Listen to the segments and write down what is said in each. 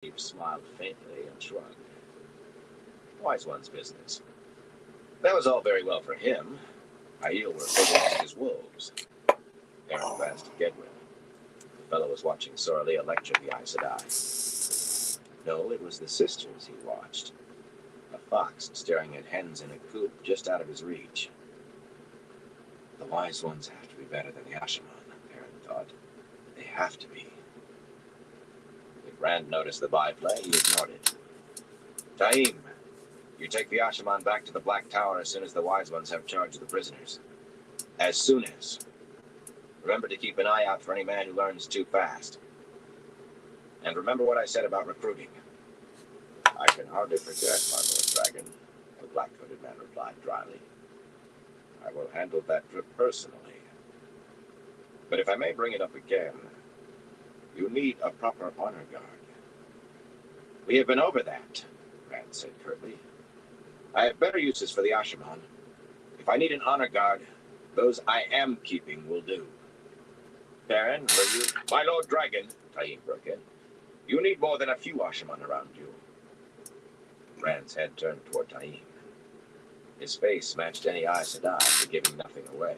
He smiled faintly and shrugged. Wise one's business. That was all very well for him. Aiel were big as wolves. Aaron glanced at Gedwin. The fellow was watching Soralea lecture the Aes Sedai. No, it was the sisters he watched. A fox staring at hens in a coop just out of his reach. The wise ones have to be better than the Ashaman, Aaron thought. They have to be. If Rand noticed the byplay, he ignored it. Taim, you take the Ashaman back to the Black Tower as soon as the wise ones have charge of the prisoners. As soon as. Remember to keep an eye out for any man who learns too fast. And remember what I said about recruiting. I can hardly forget, my Lord Dragon, the black-coated man replied dryly. I will handle that trip personally. But if I may bring it up again, you need a proper honor guard. We have been over that, Rand said curtly. I have better uses for the Ashaman. If I need an honor guard, those I am keeping will do. Baron, will you? My Lord Dragon, Taim broke in. You need more than a few Ashaman around you. Rand's head turned toward Taim. His face matched any Aes Sedai for giving nothing away,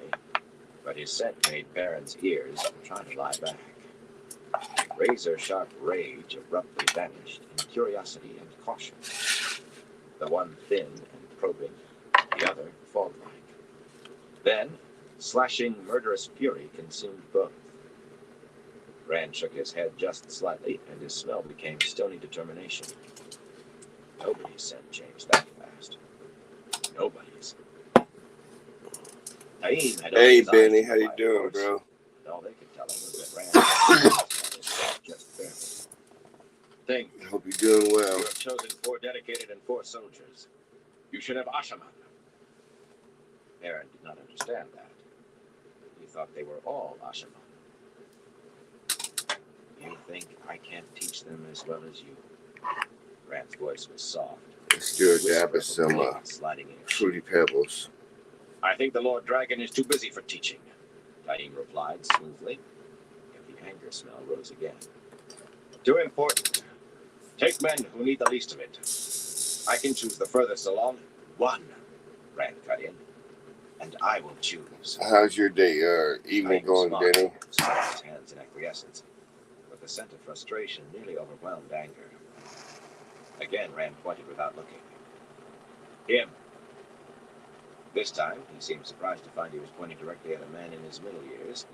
but his scent made Baron's ears try to lie back. Razor-sharp rage abruptly vanished in curiosity and caution. The one thin and probing, the other fog-like. Then, slashing murderous fury consumed both. Rand shook his head just slightly, and his smell became stony determination. Nobody's scent changed that fast. Nobody's. Taim had Hey, Benny, how you doing, bro? All they could tell him was that Rand just barely. Think. Hope you're doing well. You have chosen 4 dedicated and 4 soldiers. You should have Ashaman. Aaron did not understand that. He thought they were all Ashaman. You think I can't teach them as well as you? Rand's voice was soft. Let's do a dab of some fruity pebbles. I think the Lord Dragon is too busy for teaching, Taim replied smoothly. And the anger smell rose again. Too important. Take men who need the least of it. I can choose the furthest along. 1, Rand cut in. And I will choose. How's your day, evening going, Benny? Spread his hands in acquiescence. But the scent of frustration nearly overwhelmed anger. Again, Rand pointed without looking. Him. This time, he seemed surprised to find he was pointing directly at a man in his middle years,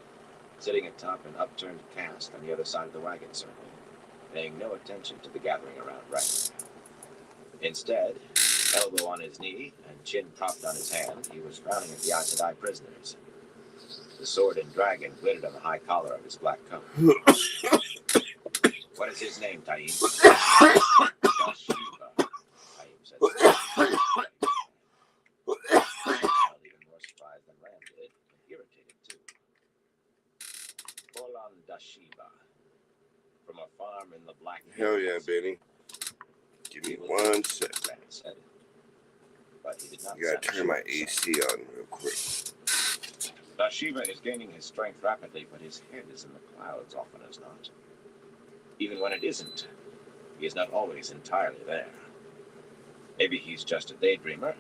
sitting atop an upturned cask on the other side of the wagon circle, paying no attention to the gathering around Rand. Instead, elbow on his knee and chin propped on his hand, he was frowning at the Aes Sedai prisoners. The sword and dragon glittered on the high collar of his black coat. What is his name, Taim? Dashiva, Taim said. Even more surprised than Rand did, and irritated too. Polan Dashiva, from a farm in the Black Hills. Hell yeah, Benny. Give me 1 sec. Rand said. But he did not. You gotta turn my AC on real quick. Dashiva is gaining his strength rapidly, but his head is in the clouds often as not. Even when it isn't, he is not always entirely there. Maybe he's just a daydreamer.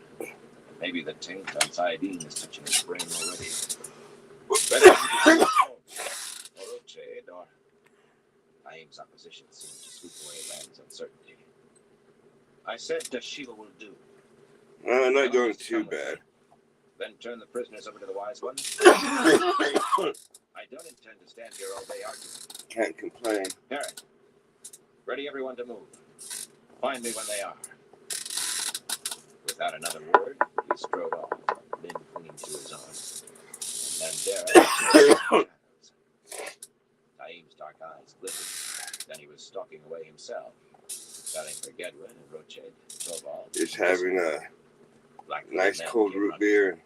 Maybe the taint on Saidin is touching his brain already. Better Oroche, or Taim's opposition seemed to sweep away Rand's uncertainty. I said Dashiva will do. Well, not going too bad. Then turn the prisoners over to the wise one. I don't intend to stand here all day arguing. Can't complain. Aaron, ready everyone to move. Find me when they are. Without another word, he strode off, Min clinging to his arm. And Mandera. Taim's dark eyes glittered. Then he was stalking away himself, shouting for Gedwin and Roched, Torvald. Just having a nice cold root beer and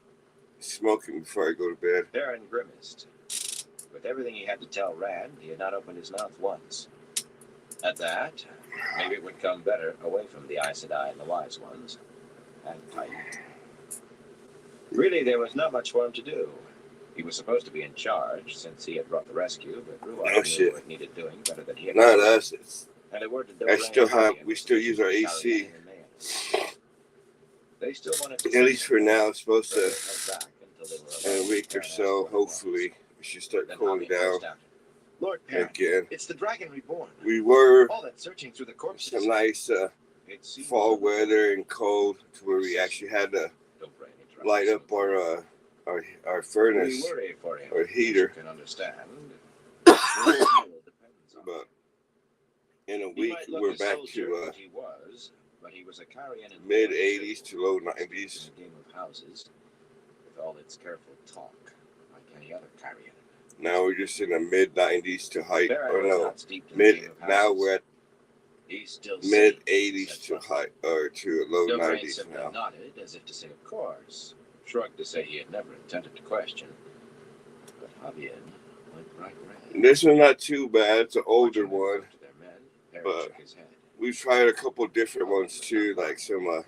smoking before I go to bed. Aaron grimaced. With everything he had to tell Rand, he had not opened his mouth once. At that, maybe it would come better away from the Aes Sedai and the Wise Ones, and Taim. Really, there was not much for him to do. He was supposed to be in charge, since he had brought the rescue, but Ruach knew what needed doing better than he had. Not us, it's And a word to we still use our AC. They still wanted to At least for now, it's supposed to, back until they were in a week or so, hopefully, we should start cooling down Lord Perrin, again. it's the Dragon Reborn. We were All that searching through the corpses. some nice fall weather and cold to where we actually had to light up our furnace or heater. Can understand. But in a week, we're back to mid 80s to low 90s. Game of houses, with all its careful talk, like any other Carrion. Now we're just in the mid 90s to high, Perrin or no, not steeped in the mid. game of Now houses. we're at He's still mid sane, 80s said to Butler. high or to low Dobrain 90s simply now. nodded as if to say, of course. Shrugged to say he had never intended to question. But Javier went bright red. This one's not too bad. It's an older Watching them one. talk to their men, Perrin but shook his head. We've tried a couple different ones too, like some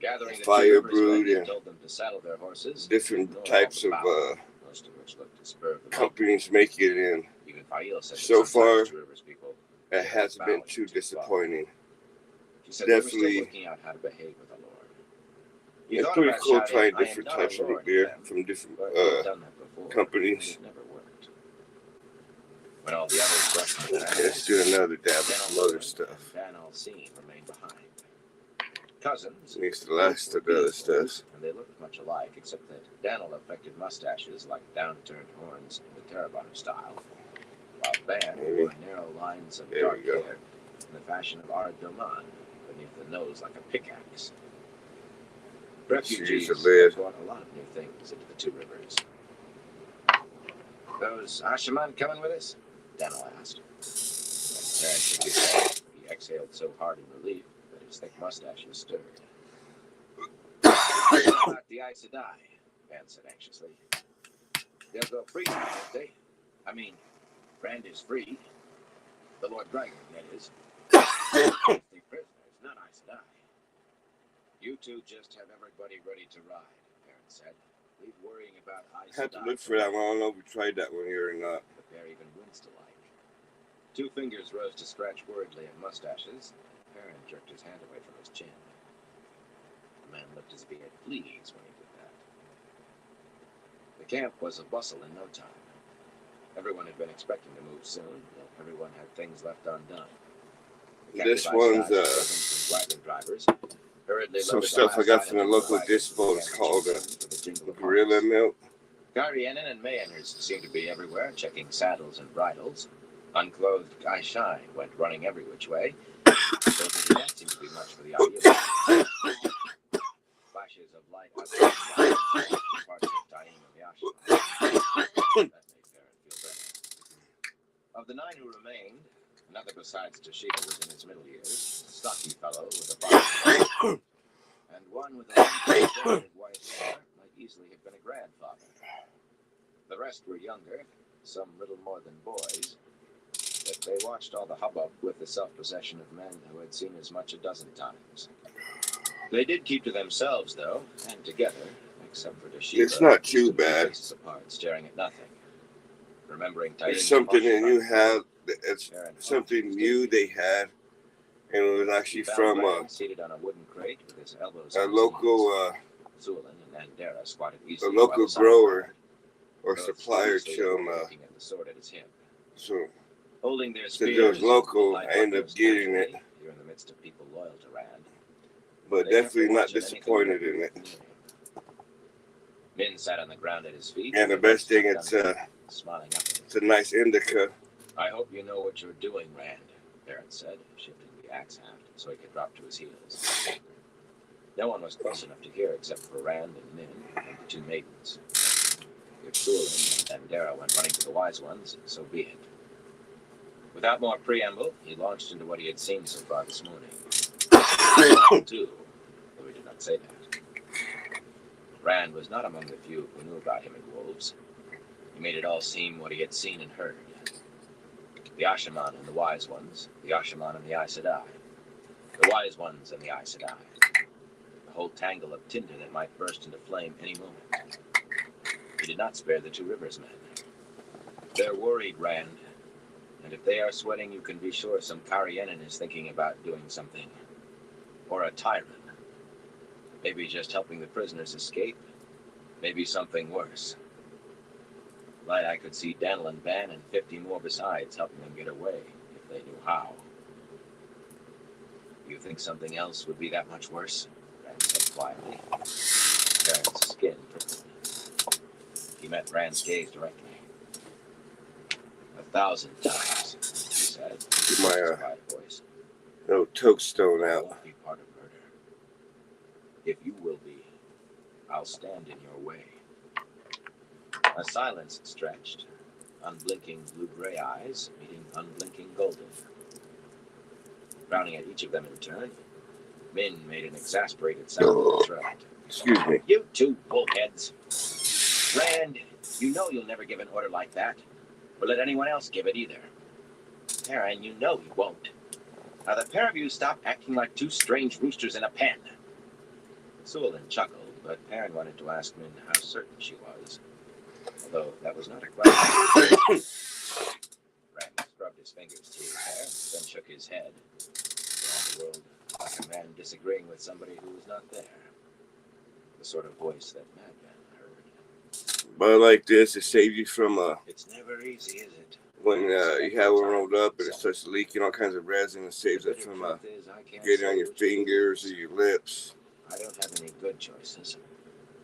Gathering the Fire two rivers Brood men, he and told them to saddle their horses. different Ignore types all of the power, most of which looked to spur of the moment. companies make it in. Even Fael said that So sometimes far, Two Rivers people It hasn't been bowing too far. disappointing. She said they were Definitely. still working out how to behave with the Lord. He It's thought pretty about cool shouting, trying "I am different not types a of lord root beer to them," from different but he had done that before, companies. and it never worked. When all the others rushed into Let's do another dab of some other stuff. Dan Alcine remained behind. Cousins. Needs the last of the other stuff. And they looked much alike, except that Daniel affected mustaches like downturned horns in the Terabonner style, while Van Maybe. wore narrow lines of There dark we go. hair in the fashion of Ard Doman, beneath the nose like a pickaxe. Let's use Refugees the lid. brought a lot of new things into the Two Rivers. Those Ashaman coming with us? Daniel asked. When Perrin shook his head, he exhaled so hard in relief that his thick mustaches stirred. About the Aes Sedai, Van said anxiously. They'll go free now, won't they? I mean, Rand is free. The Lord Dragon, that is. The prisoners, not Aes Sedai. You two just have everybody ready to ride, Perrin said. Leave worrying about Aes Have to Sedai look for that one. I don't know if we tried that one here or not. The pair even winced alike. Two fingers rose to scratch worriedly at mustaches. Perrin jerked his hand away from his chin. The man looked as if he had fleas when he did that. The camp was a bustle in no time. Everyone had been expecting to move soon, yet everyone had things left undone. The This captive one's servants and wagon drivers hurriedly some loaded the stuff I last got from the items local into wagons dispo. and It's began called reaching in for the jingle of Gorilla harness. Milk. Garianan and Mayenners seemed to be everywhere, checking saddles and bridles. Unclothed Guy Shine went running every which way, though there did not seem to be much for the idea. Flashes of light outside the wagons, parts of Daim and Yasha. That made Perrin feel better. Of the 9 who remained, another besides Tashika was in his middle years, a stocky fellow with a body, and one with a long, white hair might easily have been a grandfather. The rest were younger, some little more than boys, but they watched all the hubbub with the self-possession of men who had seen as much a dozen times. They did keep to themselves, though, and together, except for Tashika. It's not who too stood bad. faces apart, staring at nothing. Remembering Taim's It's something that you emotion, have. It's Perrin something stood new they had, and it was actually He found from Rand seated on a wooden crate with his elbows a on his local knees. Zulin and Andera squatted a easily local by the side grower of Rand, or both supplier studiously to him. looking at the sword at his hip. So Holding their since it spears, was local, light I ended up archers getting it, casually, You're in the midst of people loyal to Rand. but They kept definitely not watching anything disappointed that in moved it. near him. Min sat on the ground at his feet. And the with best his thing, feet it's under him, smiling up at him. it's a nice indica. I hope you know what you're doing, Rand, Perrin said, shifting the axe haft so he could drop to his heels. No one was close enough to hear except for Rand and Min and the 2 maidens. If Zulin and Andera went running to the wise ones, so be it. Without more preamble, he launched into what he had seen so far this morning. Too, though he did not say that. Rand was not among the few who knew about him and wolves. He made it all seem what he had seen and heard. The Ashaman and the Wise Ones, the Ashaman and the Aes Sedai, the Wise Ones and the Aes Sedai, the whole tangle of tinder that might burst into flame any moment. He did not spare the Two Rivers men. They're worried, Rand. And if they are sweating, you can be sure some Karienin is thinking about doing something. Or a tyrant. Maybe just helping the prisoners escape. Maybe something worse. Like I could see Daniel and Van and 50 more besides helping them get away, if they knew how. You think something else would be that much worse? Rand said quietly. Rand's skin prickled. He met Rand's gaze directly. 1,000 times, he said. Get my quiet voice. little toadstone out. Won't be part of murder. If you will be, I'll stand in your way. A silence stretched, unblinking blue-gray eyes meeting unblinking golden. Frowning at each of them in turn, Min made an exasperated sound in his throat. Excuse me. You two bullheads. Rand, you know you'll never give an order like that, or let anyone else give it either. Perrin, you know you won't. Now the pair of you stop acting like two strange roosters in a pen. Suolin chuckled, but Perrin wanted to ask Min how certain she was. Although that was not a question. Rand scrubbed his fingers through his hair, then shook his head. Around the world, like a man disagreeing with somebody who was not there. The sort of voice that madmen heard. But like this, it saves you from It's never easy, is it? when you have one rolled up and it starts leaking all kinds of resin. It saves it from getting on your fingers or your lips. I don't have any good choices.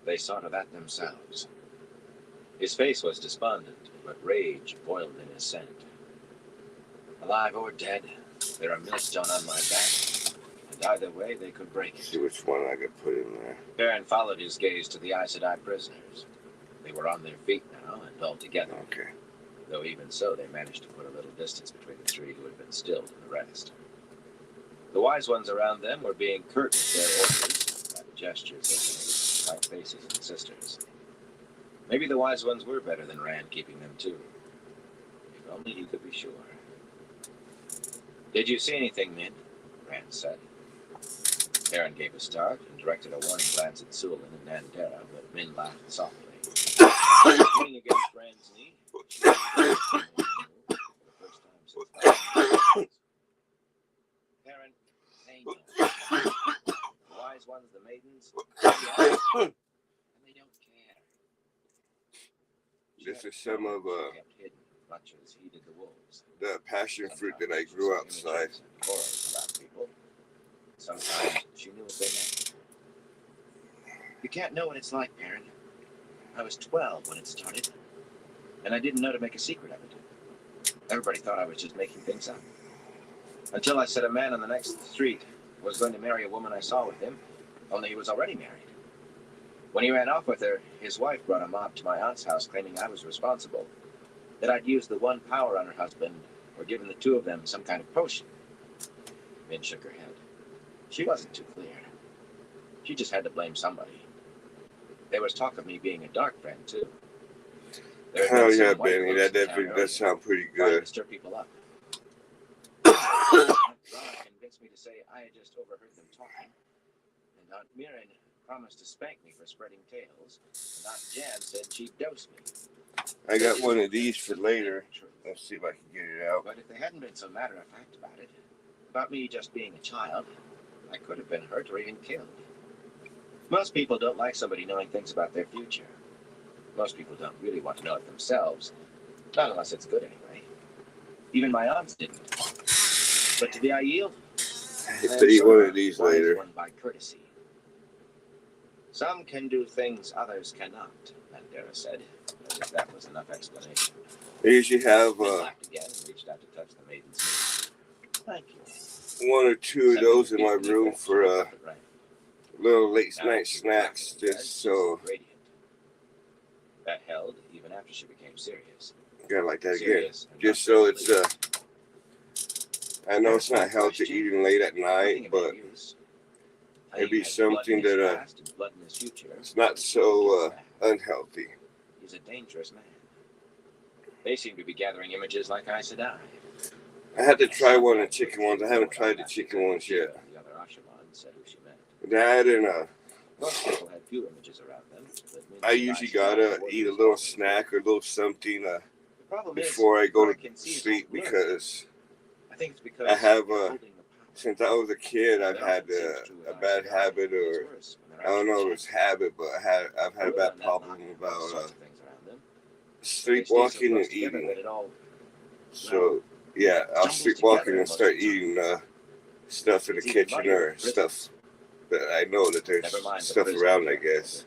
They saw to that themselves. His face was despondent, but rage boiled in his scent. Alive or dead, they're a millstone on my back, and either way they could break it. See which one I could put in there. Perrin followed his gaze to the Aes Sedai prisoners. They were on their feet now and all together. Okay. Though even so, they managed to put a little distance between the three who had been stilled and the rest. The wise ones around them were being curt with their orders by the gestures they made, like faces and sisters. Maybe the wise ones were better than Rand keeping them too. If only he could be sure. Did you see anything, Min? Rand said. Perrin gave a start and directed a warning glance at Suolin and Nandera, but Min laughed softly. Leaning against Rand's knee, she for the first time since Perrin, they know. The wise ones, the maidens, and they don't care. This is some of kept hidden, much as he did the wolves. the passion fruit that I grew outside. About people. Sometimes she knew what they meant. You can't know what it's like, Perrin. I was 12 when it started, and I didn't know to make a secret of it. Everybody thought I was just making things up. Until I said a man on the next street was going to marry a woman I saw with him, only he was already married. When he ran off with her, his wife brought a mob to my aunt's house claiming I was responsible, that I'd used the one power on her husband or given the two of them some kind of potion. Min shook her head. She wasn't too clear. She just had to blame somebody. There was talk of me being a dark friend, too. Hell yeah, Benny. That definitely does sound pretty good. To stir people up. Aunt Rana convinced me to say I had just overheard them talking. And Aunt Mirren promised to spank me for spreading tales. And Aunt Jan said she'd dose me. I got one of these for later. Let's see if I can get it out. But if they hadn't been so matter-of-fact about it, about me just being a child, I could have been hurt or even killed. Most people don't like somebody knowing things about their future. Most people don't really want to know it themselves. Not unless it's good anyway. Even my aunts didn't. But to the Aiel, I'll eat one of these later. One by courtesy. Some can do things others cannot, Nandera said, as if that was enough explanation. I usually have He laughed again and reached out to touch the maiden's knee. Thank you. one or two of those in my room for little late night snacks, just so. That held even after she became serious. Gotta like that again. Just so it's I know it's not healthy eating late at night, but it'd be something that it's not so unhealthy. He's a dangerous man. They seem to be gathering images like Aes Sedai. I had to try one of the chicken ones. I haven't tried the chicken ones yet. The other Ashaman said who she meant. That and Most people had few images around them. I usually gotta eat a little snack or a little something before I go to sleep because I have since I was a kid, I've had a bad habit, or I don't know if it's habit, but I've had a bad problem about sleepwalking and eating. So yeah, I'll sleepwalking and start eating stuff in the kitchen or stuff that I know that there's stuff around, I guess.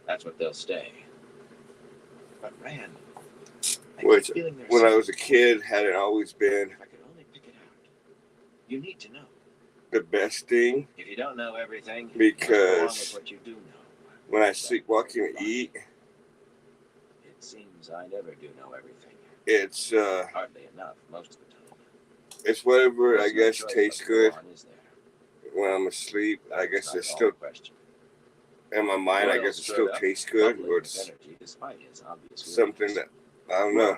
That's what they'll stay. But Rand, which when I was a kid hadn't always been I could only pick it out. You need to know the best thing. If you don't know everything, because what you do know. When I sleepwalk and eat, it seems I never do know everything. It's hardly enough most of the time. It's whatever I guess tastes good when I'm asleep. I guess it's still in my mind. I guess it still tastes good, or it's something that I don't know.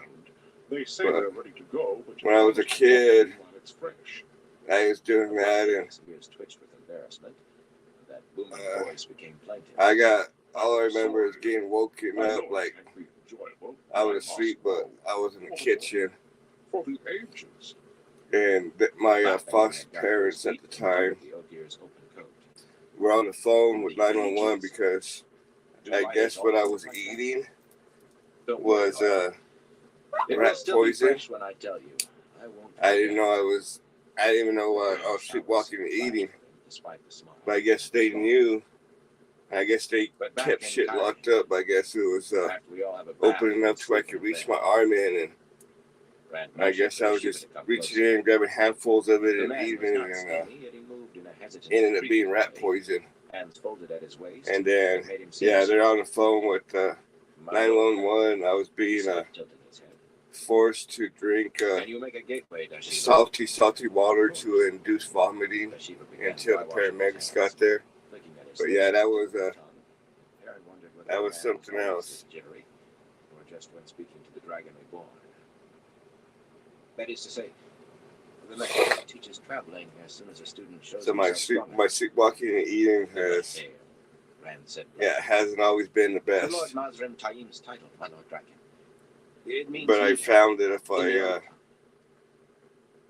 They say they're ready to go, but when I was a kid, it's fresh. I was doing that, and twitched with embarrassment. That booming voice became plaintive. I got all I remember is getting woken up like I was asleep, but I was in the kitchen. For the ages. And my foster parents at the time were on the phone with 911 because I guess what I was eating was rat poison. I didn't know I didn't even know I was sleepwalking and eating. But I guess they knew. I guess they kept shit locked up. I guess it was opening up so I could reach my arm in, and I guess I was just reaching in, grabbing handfuls of it and eating it, and ended up being rat poison. And then, yeah, they're on the phone with 911. I was being forced to drink salty water to induce vomiting until the paramedics got there. But yeah, that was something else. Or just when speaking to the dragon reborn. That is to say, the method teaches traveling as soon as a student shows. So my sleepwalking and eating has, hasn't always been the best. Lord Mazrim Taim's title, my Lord Dragon. It means but I found that if I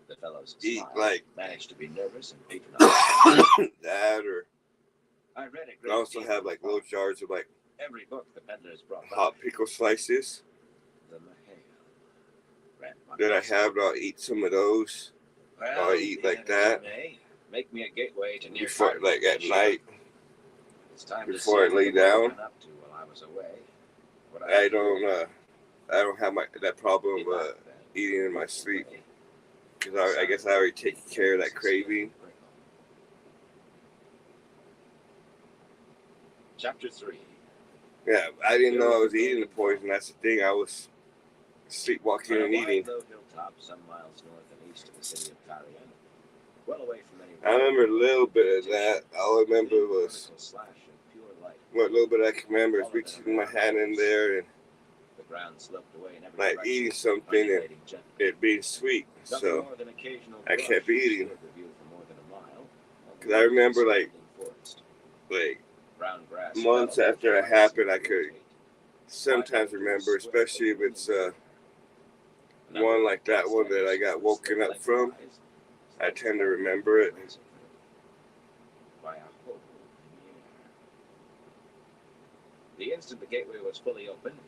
the fellows eat like managed to be nervous and patronizing that, or I read it. I also have like little jars of like every book the peddlers brought hot pickle slices. That I have, I'll eat some of those. I'll eat like that. Make me a gateway to near before, like at night, before I lay down. I don't have that problem of eating in my sleep because I guess I already take care of that craving. Chapter 3. Yeah, I didn't know I was eating the poison. That's the thing. I was sleepwalking and eating. Some miles north and east of the city of Tarian, well away from any. I remember a little bit of that. All I remember was what little bit I can remember is reaching my hand in there and like eating something and it being sweet. So I kept eating. Because I remember like months after it happened, I could sometimes remember, especially if it's one like that one that I got woken up from. I tend to remember it. The instant the gateway was fully open,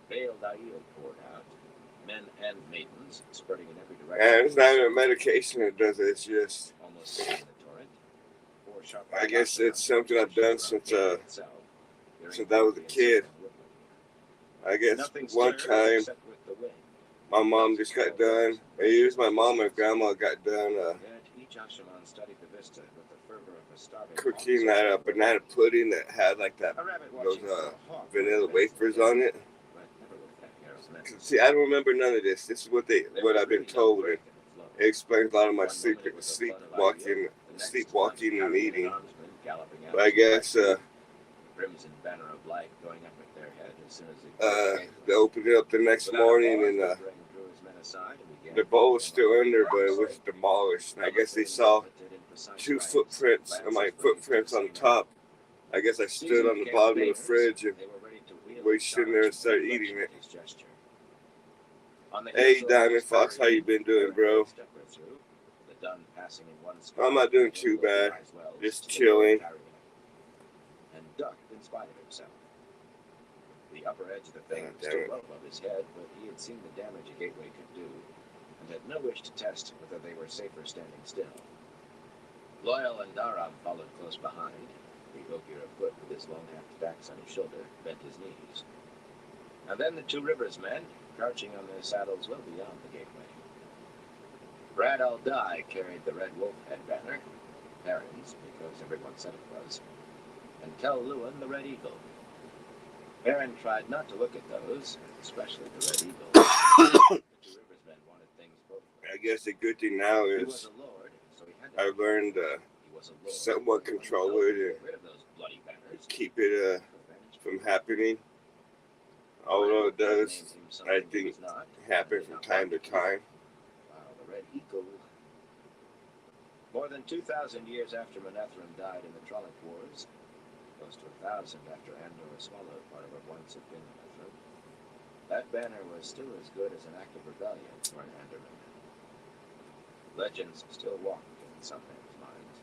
Baal Dail poured out, men and maidens spreading in every direction. And it's not even a medication that does it, it's just almost in the torrent. I guess it's something I've done since I was a kid. I guess one time my mom just got done. It was my mom and grandma got done cooking that banana pudding that had like those vanilla wafers on it. See, I don't remember none of this. This is what I've been told. And it explains a lot of my sleepwalking and eating. But I guess they opened it up the next morning and the bowl was still under, but it was demolished. And I guess they saw two footprints on the top. I guess I stood on the bottom of the fridge and we sitting there and started eating it. On the Hey, hills Diamond Fox, how you been doing, bro? The dun passing in one I'm not doing too bad. Just chilling. And ducked in spite of himself. The upper edge of the thing God was damn still it. well above his head, but he had seen the damage a gateway could do, and had no wish to test whether they were safer standing still. Loyal and Daram followed close behind. The Ogier of foot with his long hafted axe on his shoulder bent his knees. And then the Two Rivers men, crouching on their saddles well beyond the gateway. Brad al-Dai carried the Red Wolf head banner, Perrin's, because everyone said it was, and Tel Lewin the Red Eagle. Perrin tried not to look at those, especially the Red Eagle. The Two Rivers men wanted things both ways. I guess the good thing now He is was a lord, so he had to I've learned he was a lord. somewhat control it and Get rid of those bloody banners. keep it from happening. Although it does, I think, happen from time to time. The Red Eagle. More than 2,000 years after Manetheren died in the Trolloc Wars, close to 1,000 after Andor swallowed part of what once had been Manetheren, that banner was still as good as an act of rebellion for an Andorman. Legends still walk in some men's minds.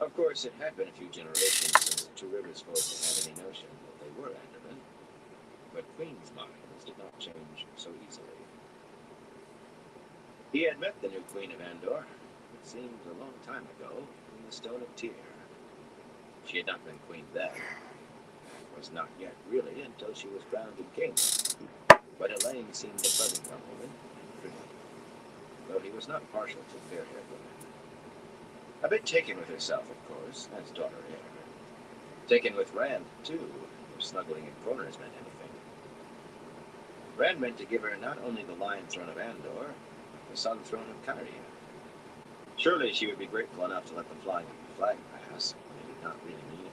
Of course, it had been a few generations since the Two Rivers folk had any notion that they were Andormen, but Queen's minds did not change so easily. He had met the new Queen of Andor, it seemed a long time ago, in the Stone of Tyr. She had not been queen then, was not yet really until she was crowned in king. But Elaine seemed a pleasant young woman, and pretty, though he was not partial to fair-haired women. A bit taken with herself, of course, as daughter heir. Taken with Rand, too, if snuggling in corners meant anything. Rand meant to give her not only the Lion Throne of Andor, but the Sun Throne of Caria. Surely she would be grateful enough to let the flying of the flag pass, when it did not really mean anything.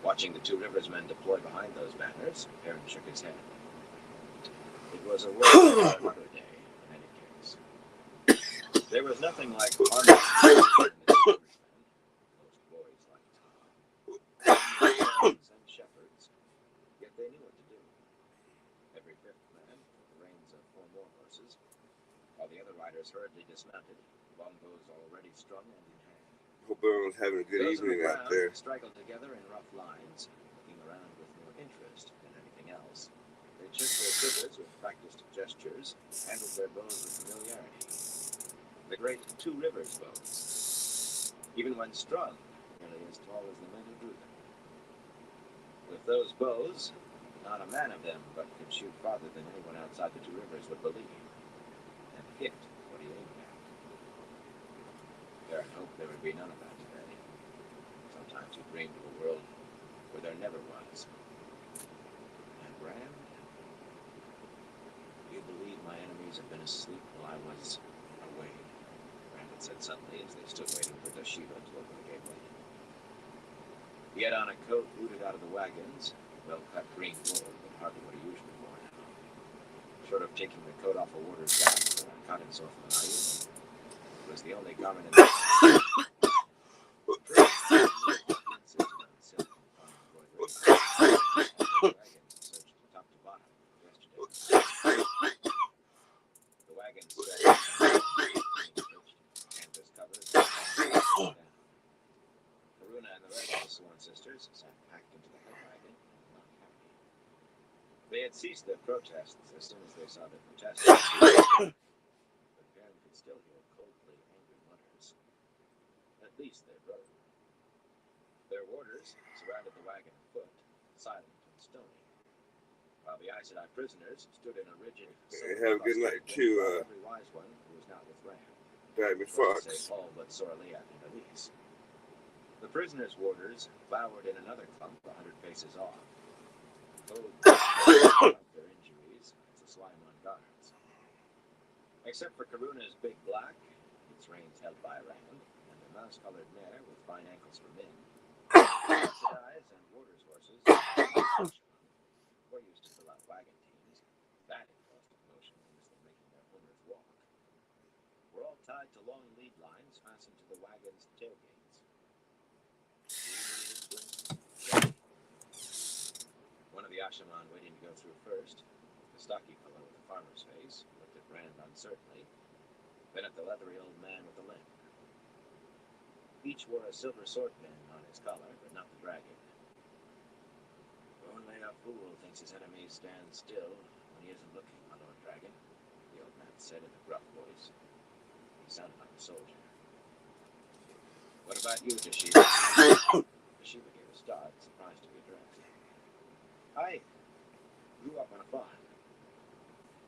Watching the Two Rivers men deploy behind those banners, Perrin shook his head. It was a world for another day, in any case. There was nothing like harnessing the Two Rivers men. Most boys like Tom. And shepherds, yet they knew what to do. Every fifth man with the reins of 4 more horses, while the other riders hurriedly dismounted, longbows already strung and in hand. Hope everyone's having a good Those evening out there. straggled together in rough lines, looking around with more interest than anything else. They shook their quivers with practiced gestures, handled their bows with familiarity. The great Two Rivers bows, even when strung, nearly as tall as the men who drew them. With those bows, not a man of them but could shoot farther than anyone outside the Two Rivers would believe, and hit what he aimed at. Perrin hoped there would be none of that today. Sometimes he dreamed of a world where there never was. And Rand? You believe my enemies have been asleep while I was away? Rand had said suddenly as they stood waiting for Dashiva to open the gateway. He had on a coat rooted out of the wagons, well-cut green wool, but hardly what he usually wore now. Short of taking the coat off a warder's back for a cutting sore from an Aiel, it was the only garment in the The wagon canvas covered. Karuna and the rest of the sworn sisters sat packed into the head wagon, not happy. They had ceased their protests as soon as they saw the protesters. But Perrin could still hear coldly angry mutters. At least they rode. Their warders surrounded the wagon afoot, silent and stony, while the Aes Sedai prisoners stood in a rigid. Have a good night too, every wise one who was not with Rand. Diamond Fox. Fox. All but Soralea and Elise. The prisoners' warders glowered in another clump 100 paces off. Told their injuries as the swine on guards. Except for Karuna's big black, its reins held by Rand, and the mouse-colored mare with fine ankles for men, Sedai's and warders' horses were used to fill out wagon teams. That exhausted motion means them making their owners walk. Were all tied to long lead lines fastened to the wagon's tailgates. One of the Ashaman waiting to go through first, the stocky fellow with a farmer's face looked at Rand uncertainly, then at the leathery old man with the limp. Each wore a silver sword pin on his collar, but not the dragon. Only a fool thinks his enemies stand still when he isn't looking, my Lord Dragon, the old man said in a gruff voice. He sounded like a soldier. What about you, Dashiva? Dashiva gave a start, surprised to be addressed. I grew up on a farm.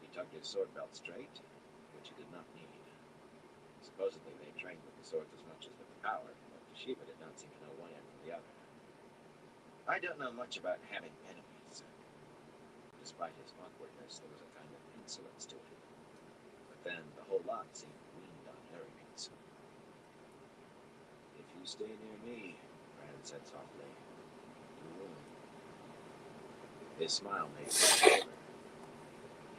He tugged his sword belt straight, which he did not need. Supposedly they trained with the swords as much as with the power, but Dashiva did not seem to know one end from the other. I don't know much about having enemies. Despite his awkwardness, there was a kind of insolence to it. But then the whole lot seemed weaned on arrogance. If you stay near me, Rand said softly, you will. His smile made him shiver.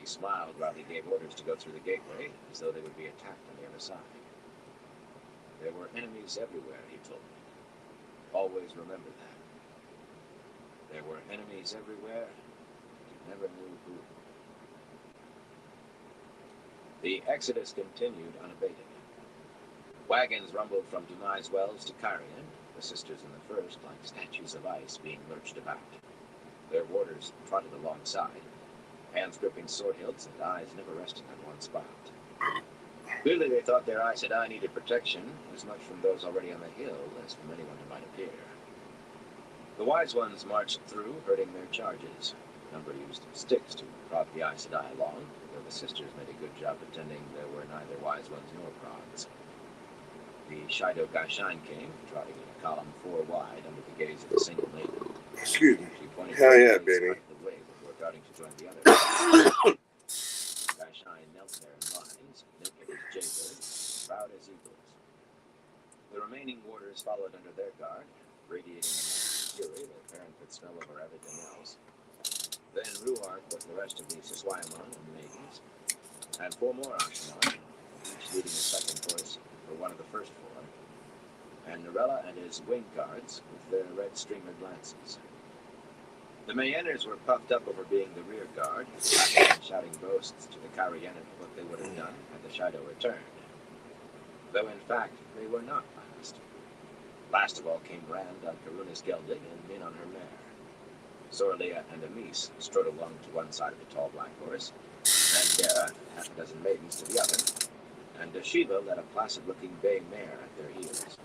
He smiled while he gave orders to go through the gateway, as though they would be attacked on the other side. There were enemies everywhere, he told me. Always remember that. There were enemies everywhere, but you never knew who. The exodus continued unabated. Wagons rumbled from Dunai's Wells to Carian, the sisters in the first like statues of ice being lurched about. Their warders trotted alongside, hands gripping sword hilts and eyes never resting on one spot. Clearly they thought their Aes Sedai needed protection, as much from those already on the hill as from anyone who might appear. The wise ones marched through, herding their charges. A number used sticks to prod the Aes Sedai along, though the sisters made a good job pretending there were neither wise ones nor prods. The Shido Gaishan came, trotting in a column 4 wide under the gaze of a single maiden. Excuse me. She pointed Hell yeah, her face baby. out of the way before darting to join the others. Gaishan knelt there in lines, naked as jaybirds, proud as eagles. The remaining warders followed under their guard, radiating a fury that Perrin could smell over everything else. Then Ruark with the rest of the Siswayamon and maidens, and 4 more Ashimon, each leading a second voice for one of the first 4, and Narella and his wing guards with their red streamered lances. The Mayenners were puffed up over being the rear guard, and shouting boasts to the Carian of what they would have done had the Shido returned. Though in fact, they were not last. Last of all came Rand on Karuna's gelding and Min on her mare. Sorlia and Amis strode along to one side of the tall black horse, and Dara, half a dozen maidens to the other, and Dashiva led a placid-looking bay mare at their heels.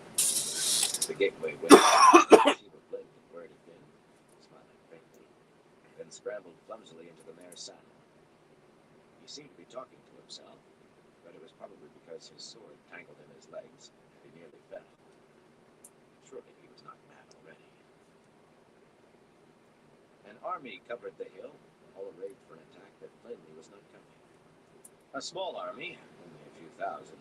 The gateway went. Dashiva blinked at where it had been, smiling faintly, then scrambled clumsily into the mare's saddle. He seemed to be talking to himself, but it was probably because his sword tangled in his legs and he nearly fell. Surely he was not mad already. An army covered the hill, all arrayed for an attack that plainly was not coming. A small army, only a few thousand,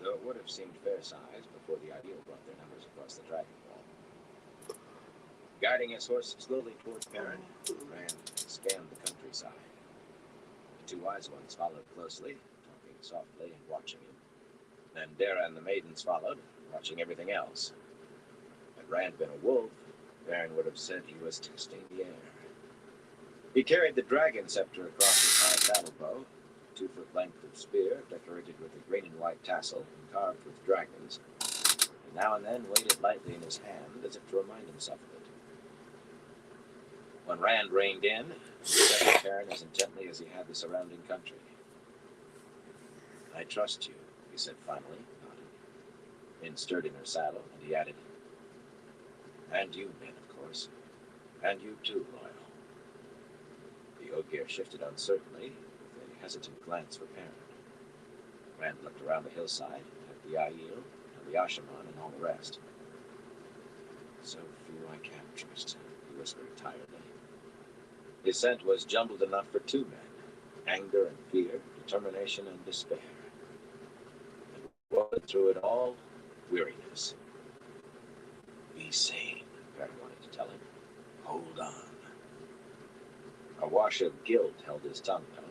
though it would have seemed fair-sized before the Ideal brought their numbers across the Dragon Wall. Guiding his horse slowly towards Perrin, Rand scanned the countryside. The 2 wise ones followed closely, talking softly and watching him. Then Dara and the maidens followed, watching everything else. Had Rand been a wolf, Perrin would have said he was testing the air. He carried the dragon scepter across his high saddle bow, 2-foot length of spear decorated with a green and white tassel and carved with dragons, and now and then weighed it lightly in his hand as if to remind himself of it. When Rand reined in, he studied Perrin as intently as he had the surrounding country. I trust you, he said finally, nodding. Min stirred in her saddle, and he added, and you, Min, of course. And you too, Loyal. The Ogier shifted uncertainly, with a hesitant glance for Perrin. Rand looked around the hillside, at the Aiel, and the Ashaman, and all the rest. So few I can't trust, he whispered tiredly. His scent was jumbled enough for 2 men, anger and fear, determination and despair. And what through it all, weariness. Be sane, Perrin wanted to tell him. Hold on. A wash of guilt held his tongue, though.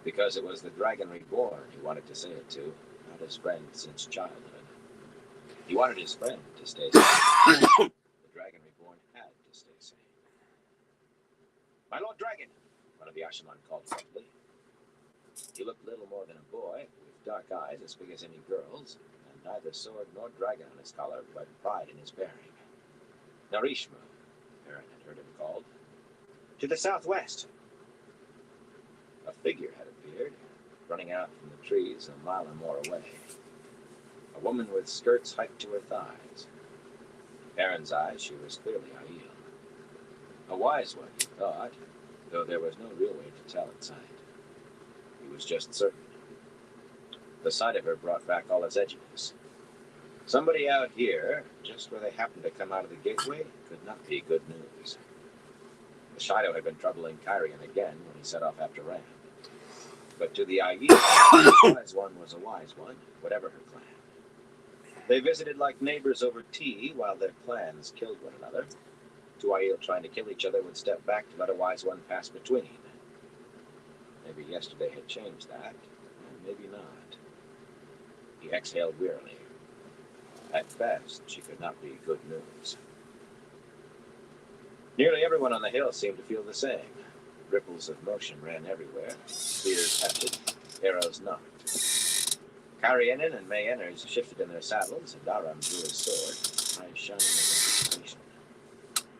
Because it was the Dragon Reborn he wanted to say it to, not his friend since childhood. He wanted his friend to stay safe. The Dragon Reborn had to stay safe. My Lord Dragon, one of the Ashaman called roughly. He looked little more than a boy, with dark eyes as big as any girl's, and neither sword nor dragon on his collar, but pride in his bearing. Narishma, Perrin had heard him called. To the southwest. A figure had appeared, running out from the trees a mile or more away. A woman with skirts hiked to her thighs. Perrin's eyes, she was clearly Aiel. A wise one, he thought, though there was no real way to tell at sight. He was just certain. The sight of her brought back all his edginess. Somebody out here, just where they happened to come out of the gateway, could not be good news. The Shido had been troubling Kyrian again when he set off after Rand. But to the Aiel, the wise one was a wise one, whatever her clan. They visited like neighbors over tea while their clans killed one another. Two Aiel trying to kill each other would step back to let a wise one pass between. Maybe yesterday had changed that, and maybe not. He exhaled wearily. At best, she could not be good news. Nearly everyone on the hill seemed to feel the same. Ripples of motion ran everywhere. Spears hefted, arrows knocked. Karianin and Mayenners shifted in their saddles, and Aram drew his sword, eyes shining with anticipation.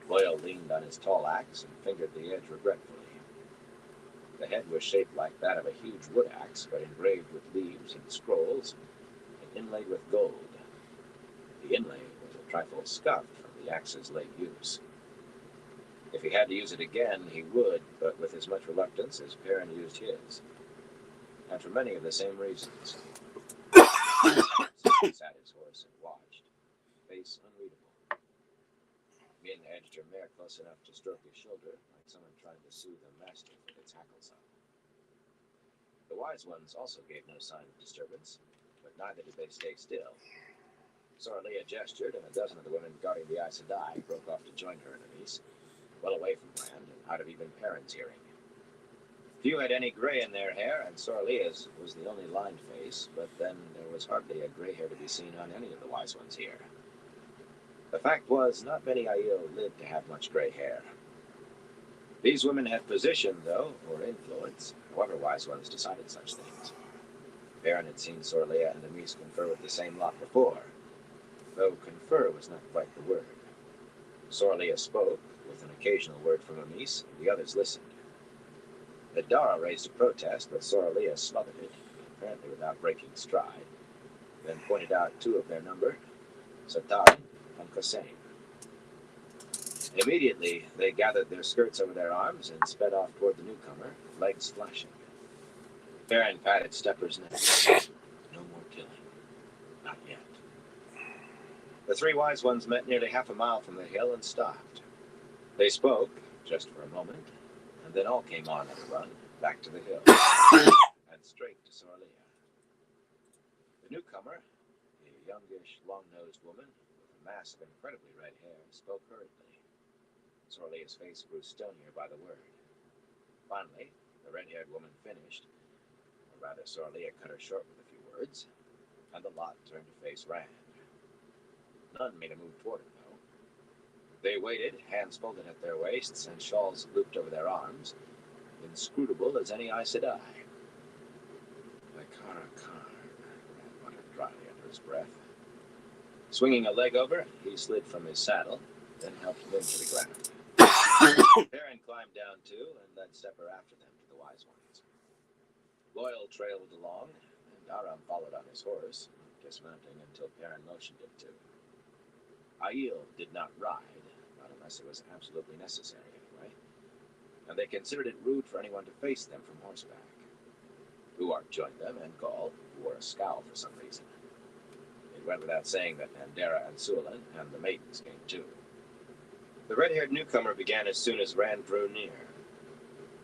Loyal leaned on his tall axe and fingered the edge regretfully. The head was shaped like that of a huge wood axe, but engraved with leaves and scrolls, and inlaid with gold. The inlay was a trifle scuffed from the axe's late use. If he had to use it again, he would, but with as much reluctance as Perrin used his. And for many of the same reasons. He sat his horse and watched, face unreadable. Min edged her mare close enough to stroke his shoulder, like someone trying to soothe a mastiff with its hackles up. The wise ones also gave no sign of disturbance, but neither did they stay still. Soralea gestured, and a dozen of the women guarding the Aes Sedai broke off to join her enemies, well away from Rand and out of even Perrin's hearing. Few had any gray in their hair, and Soralea's was the only lined face, but then there was hardly a gray hair to be seen on any of the wise ones here. The fact was, not many Aiel lived to have much gray hair. These women had position, though, or influence, however wise ones decided such things. Perrin had seen Soralea and Amis confer with the same lot before, though confer was not quite the word. Soralea spoke, with an occasional word from Amis, and the others listened. Adara raised a protest, but Soralea smothered it, apparently without breaking stride, then pointed out two of their number, Satari and Kosain. Immediately, they gathered their skirts over their arms and sped off toward the newcomer, legs flashing. Perrin patted Stepper's neck. No more killing. Not yet. The three wise ones met nearly half a mile from the hill and stopped. They spoke, just for a moment, and then all came on at a run, back to the hill, and straight to Soralea. The newcomer, a youngish, long-nosed woman with a mass of incredibly red hair, spoke hurriedly. Soralea's face grew stonier by the word. Finally, the red-haired woman finished, or rather Soralea cut her short with a few words, and the lot turned to face Rand. None made a move toward him, though. They waited, hands folded at their waists and shawls looped over their arms, inscrutable as any Aes Sedai. Ikara Karn, Rand muttered dryly under his breath. Swinging a leg over, he slid from his saddle, then helped Min to the ground. Perrin climbed down too, and led Stepper after them to the wise ones. Loyal trailed along, and Aram followed on his horse, dismounting until Perrin motioned him to. Aiel did not ride, not unless it was absolutely necessary anyway, and they considered it rude for anyone to face them from horseback. Uart joined them, and Gaul, who wore a scowl for some reason. It went without saying that Pandera and Sulan and the maidens came too. The red-haired newcomer began as soon as Rand drew near.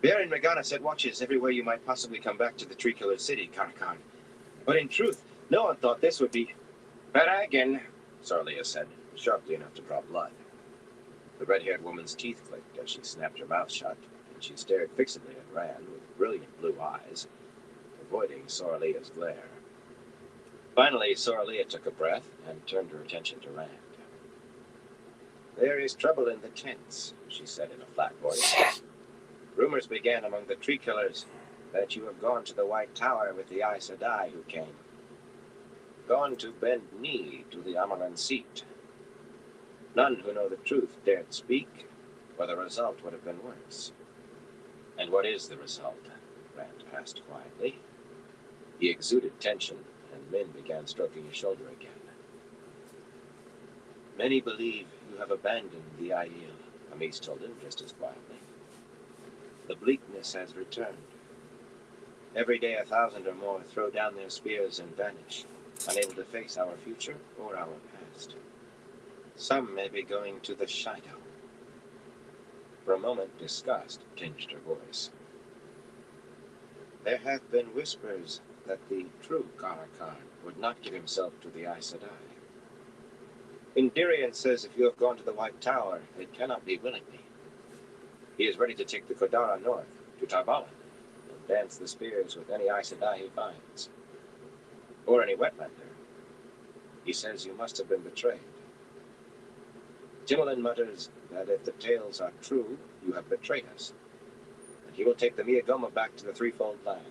Baron Regana set watches everywhere you might possibly come back to the Tree-Killer City, Karakan. But in truth, no one thought this would be... Paragon, Soralea said, sharply enough to draw blood. The red-haired woman's teeth clicked as she snapped her mouth shut, and she stared fixedly at Rand with brilliant blue eyes, avoiding Soralea's glare. Finally, Soralea took a breath and turned her attention to Rand. There is trouble in the tents, she said in a flat voice. Rumors began among the tree killers that you have gone to the White Tower with the Aes Sedai who came. Gone to bend knee to the Amaran seat. None who know the truth dared speak, or the result would have been worse. And what is the result? Rand asked quietly. He exuded tension, and Min began stroking his shoulder again. Many believe you have abandoned the Aiel, Amis told him just as quietly. The bleakness has returned. Every day 1,000 or more throw down their spears and vanish, unable to face our future or our past. Some may be going to the Shaido. For a moment, disgust tinged her voice. There have been whispers that the true Karakar would not give himself to the Aes Sedai. Indirian says if you have gone to the White Tower, it cannot be willingly. He is ready to take the Kodara north, to Tarbalan, and dance the spears with any Aes Sedai he finds. Or any wetlander. He says you must have been betrayed. Timolan mutters that if the tales are true, you have betrayed us, and he will take the Miagoma back to the Threefold Land.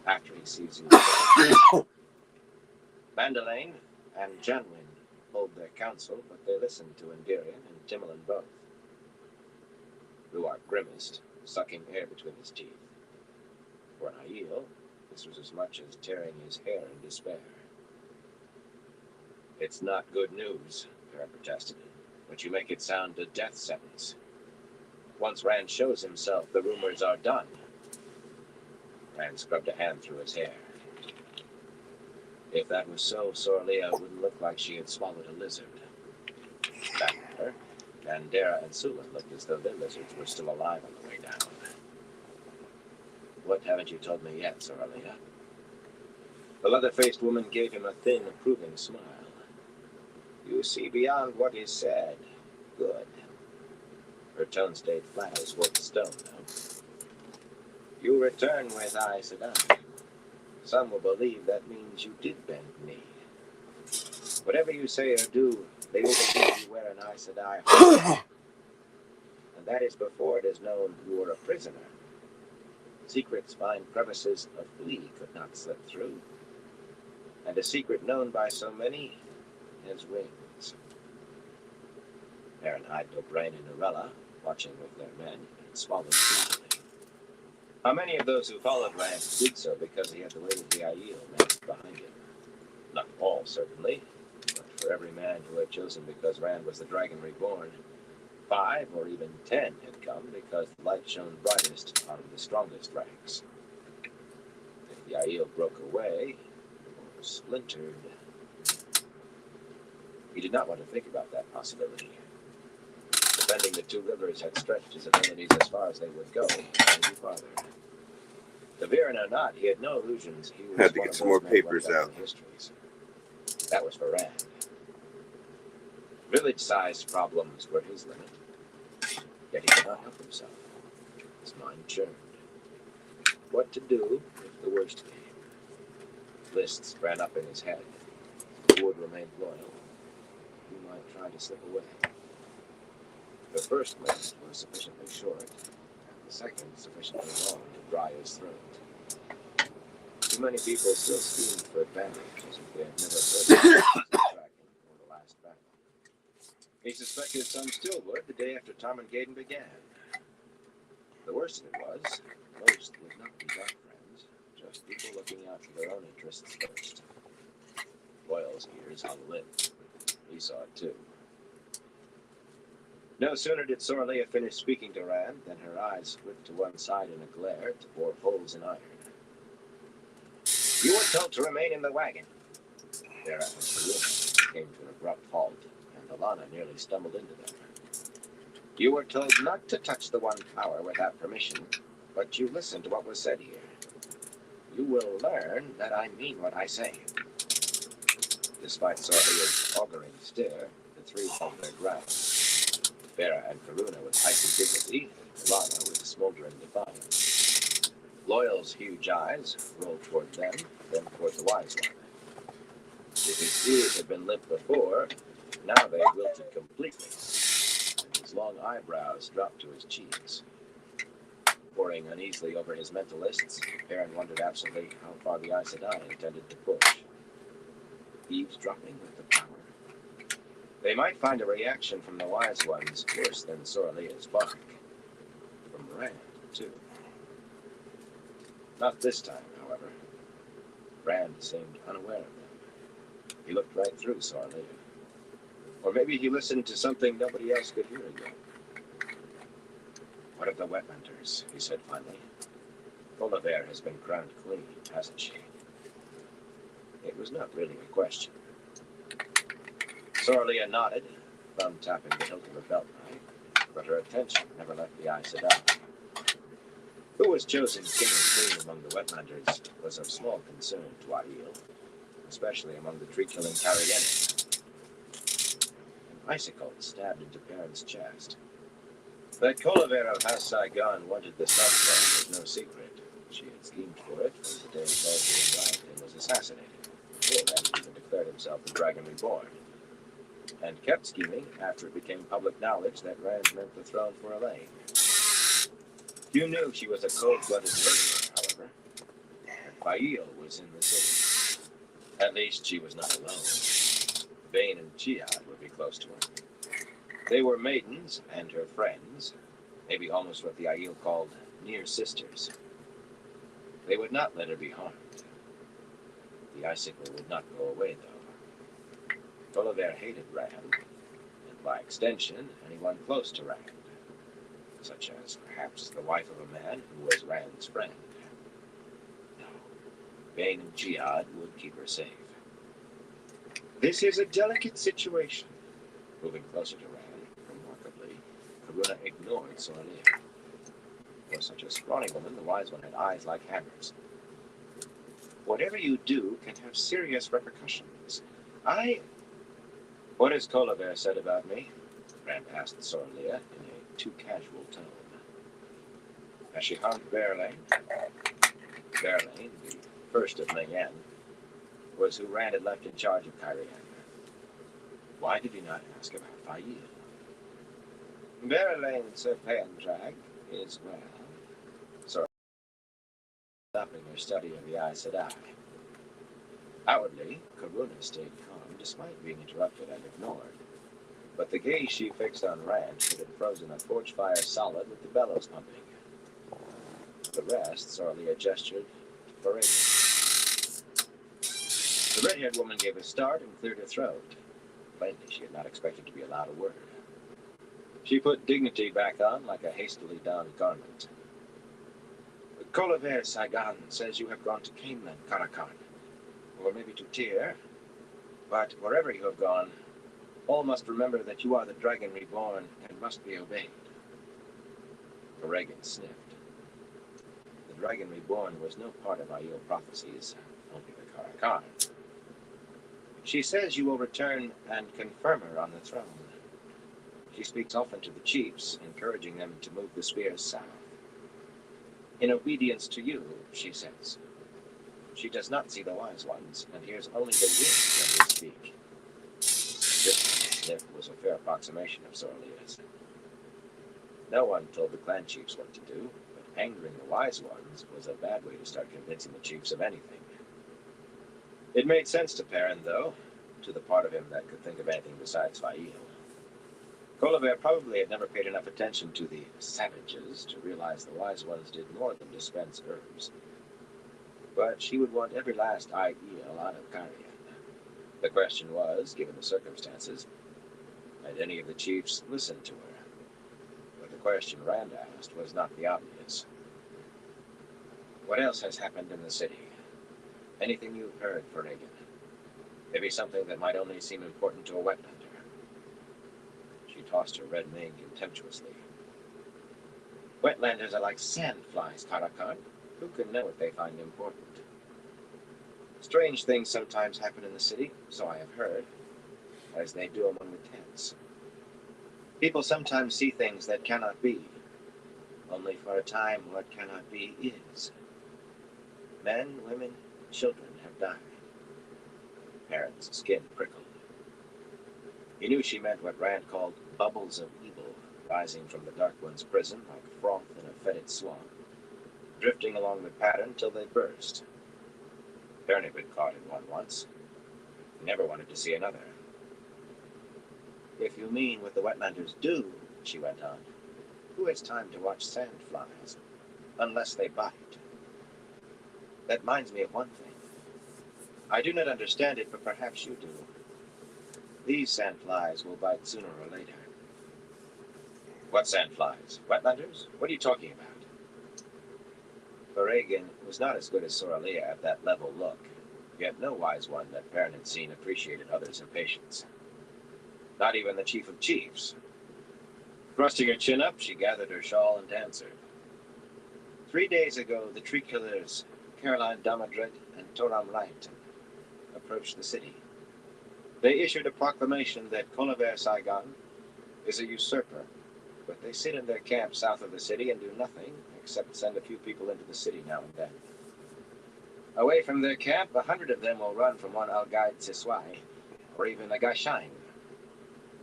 After he sees you. Mandalane and Janwin hold their counsel, but they listen to Indirian and Timolan both. Ruark grimaced, sucking air between his teeth. For an Aiel, this was as much as tearing his hair in despair. It's not good news, Farah protested, but you make it sound a death sentence. Once Rand shows himself, the rumors are done. Rand scrubbed a hand through his hair. If that was so, Sorlia wouldn't look like she had swallowed a lizard. That matter, Mandera and Sulan looked as though their lizards were still alive on the way down. What haven't you told me yet, Sorlia? The leather-faced woman gave him a thin, approving smile. You see beyond what is said. Good. Her tone stayed flat as wood stone, though. You return with Aes Sedai. Some will believe that means you did bend knee. Whatever you say or do, they will believe you wear an Aes Sedai heart. And that is before it is known you are a prisoner. Secrets find crevices a flea could not slip through. And a secret known by so many has wings. Aaron eyed Dobrain and Norella, watching with their men, and swallowed deeply. How many of those who followed Rand did so because he had the weight of the Aiel massed behind him? Not all, certainly, but for every man who had chosen because Rand was the Dragon Reborn, 5 or even 10 had come because the light shone brightest out of the strongest ranks. If the Aiel broke away, or splintered, he did not want to think about that possibility. Defending the two rivers had stretched his abilities as far as they would go, and maybe farther. Severan or not, he had no illusions. He was Had to get some more papers out. Histories. That was for Rand. Village-sized problems were his limit. Yet he could not help himself. His mind churned. What to do if the worst came? Lists ran up in his head. Who would remain loyal? Who might try to slip away? The first list was sufficiently short, and the second sufficiently long to dry his throat. Too many people still schemed for advantage, as if they had never heard of the dragon or the last battle. He suspected some still would the day after Tarmangaden began. The worst of it was, most would not be dark friends, just people looking out for their own interests first. Boyle's ears hung limp. He saw it too. No sooner did Sorlia finish speaking to Rand than her eyes flipped to one side in a glare to bore holes in iron. You were told to remain in the wagon. Thereat and Karuna came to an abrupt halt, and Alana nearly stumbled into them. You were told not to touch the One Power without permission, but you listened to what was said here. You will learn that I mean what I say. Despite Sorlia's auguring stare, the three held their ground. Farah and Karuna with icy dignity, Alana with smoldering defiance. Loyal's huge eyes rolled toward them, then toward the wise one. If his ears had been limp before, now they wilted completely, and his long eyebrows dropped to his cheeks. poring uneasily over his mental lists, Perrin wondered absently how far the Aes Sedai intended to push. Eavesdropping with the power. They might find a reaction from the Wise Ones worse than Soralea's bark. From Rand, too. Not this time, however. Rand seemed unaware of them. He looked right through Soralea. Or maybe he listened to something nobody else could hear again. What of the Wetlanders? He said finally. Colivert has been crowned queen, hasn't she? It was not really a question. Soralea nodded, thumb tapping the hilt of her belt knife, but her attention never left the Aes Sedai. Who was chosen king and queen among the Wetlanders was of small concern to Aiel, especially among the tree-killing Carieni. An icicle stabbed into Perrin's chest. That Colivert of Has Saigon wanted the Sunstone was no secret. She had schemed for it from the day Baldwin arrived and was assassinated, before Rand even declared himself the Dragon Reborn, and kept scheming after it became public knowledge that Rand meant the throne for Elaine. Few knew she was a cold-blooded murderer, however, and Fael was in the city. At least she was not alone. Bane and Chiad would be close to her. They were maidens and her friends, maybe almost what the Aiel called near sisters. They would not let her be harmed. The icicle would not go away, though. Colivert hated Rand, and by extension, anyone close to Rand, such as perhaps the wife of a man who was Rand's friend. No, Bane and Chiad would keep her safe. This is a delicate situation. Moving closer to Rand, remarkably, Karuna ignored Soralea. For such a scrawny woman, the Wise One had eyes like hammers. Whatever you do can have serious repercussions. What has Colivert said about me? Rand asked Soralea in a too casual tone. Has she harmed Berelain? Berelain, the first of Mayenne, was who Rand had left in charge of Cairhien. Why did he not ask about Fael? Berelain Sir Payandrag is well. Sorry, stopping her study of the Aes Sedai. Outwardly, Karuna stayed calm despite being interrupted and ignored. But the gaze she fixed on Rand could have frozen a forge fire solid with the bellows pumping. The rest, Soralea gestured for Faregan. The red-haired woman gave a start and cleared her throat. Plainly, she had not expected to be allowed a word. She put dignity back on like a hastily donned garment. Colivert Saigon says you have gone to Cainland, Caracan, or maybe to Tyr. But wherever you have gone, all must remember that you are the Dragon Reborn and must be obeyed. Faregan sniffed. The Dragon Reborn was no part of Aiel prophecies, only the Caracan. She says you will return and confirm her on the throne. She speaks often to the chiefs, encouraging them to move the spears south. In obedience to you, she says. She does not see the Wise Ones, and hears only the wind when they speak. This sniff was a fair approximation of Soralea's. No one told the clan chiefs what to do, but angering the Wise Ones was a bad way to start convincing the chiefs of anything. It made sense to Perrin, though, to the part of him that could think of anything besides Fael. Colivert probably had never paid enough attention to the savages to realize the Wise Ones did more than dispense herbs. But she would want every last Aiel out of Cairhien. The question was, given the circumstances, had any of the chiefs listened to her? But the question Rand asked was not the obvious. What else has happened in the city? Anything you've heard, Faregan? Maybe something that might only seem important to a Wetlander. She tossed her red mane contemptuously. Wetlanders are like sandflies, Caracan. Who can know what they find important? Strange things sometimes happen in the city, so I have heard, as they do among the tents. People sometimes see things that cannot be. Only for a time what cannot be is. Men, women, children have died. Perrin's skin prickled. He knew she meant what Rand called bubbles of evil, rising from the Dark One's prison like froth in a fetid swamp. drifting along the pattern till they burst. Bern had been caught in one once. He never wanted to see another. If you mean what the Wetlanders do, she went on, who has time to watch sandflies, unless they bite? That reminds me of one thing. I do not understand it, but perhaps you do. These sandflies will bite sooner or later. What sandflies? Wetlanders? What are you talking about? Ferregan was not as good as Soralea at that level look, yet no wise one that Bern had seen appreciated others' impatience. Not even the Chief of Chiefs. Thrusting her chin up, she gathered her shawl and answered. 3 days ago, the tree killers, Caroline Damadred and Toram Langton, approached the city. They issued a proclamation that Coniver Saigon is a usurper, but they sit in their camp south of the city and do nothing except send a few people into the city now and then. Away from their camp, 100 of them will run from one Algaid Siswai, or even a Gashain.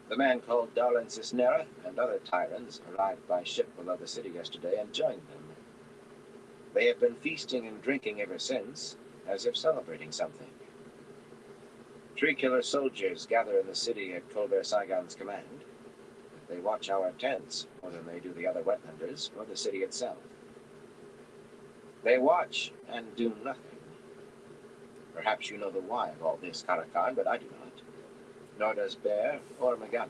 The man called Darlin Cisnera and other tyrants arrived by ship below the city yesterday and joined them. They have been feasting and drinking ever since, as if celebrating something. Tree killer soldiers gather in the city at Colbert Saigon's command. They watch our tents more than they do the other Wetlanders or the city itself. They watch and do nothing. Perhaps you know the why of all this, Karakan, but I do not. Nor does Bear or Magana,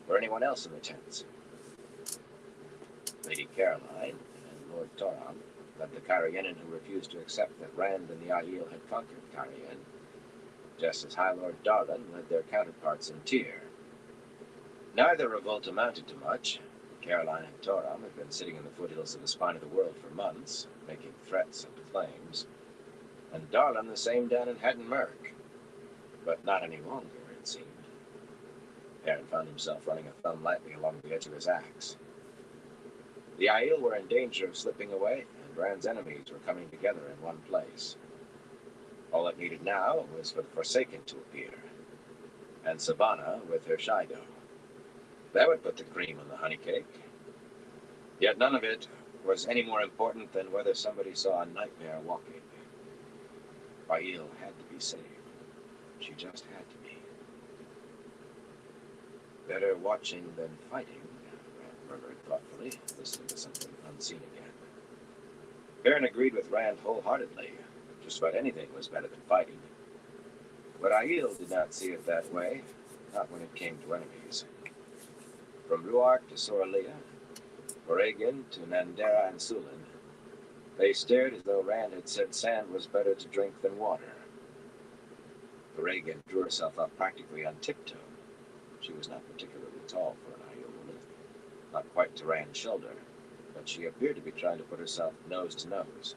or anyone else in the tents. Lady Caroline and Lord Toram led the Karayenan who refused to accept that Rand and the Aiel had conquered Karayen, just as High Lord Darlin led their counterparts in Tyr. Neither revolt amounted to much. Caroline and Toram had been sitting in the foothills of the spine of the world for months, making threats and claims, and Darlin the same down in Haddon Merk, but not any longer, it seemed. Aaron found himself running a thumb lightly along the edge of his axe. The Aiel were in danger of slipping away, and Rand's enemies were coming together in one place. All it needed now was for the Forsaken to appear, and Savannah with her Shido. That would put the cream on the honey cake. Yet none of it was any more important than whether somebody saw a nightmare walking. Aiel had to be saved. She just had to be. Better watching than fighting, Rand murmured thoughtfully, listening to something unseen again. Bern agreed with Rand wholeheartedly. Just about anything was better than fighting. But Aiel did not see it that way, not when it came to enemies. From Ruark to Soralea, Oregon to Nandera and Sulin, they stared as though Rand had said sand was better to drink than water. Oregon drew herself up practically on tiptoe. She was not particularly tall for an Aiel woman, not quite to Rand's shoulder, but she appeared to be trying to put herself nose to nose.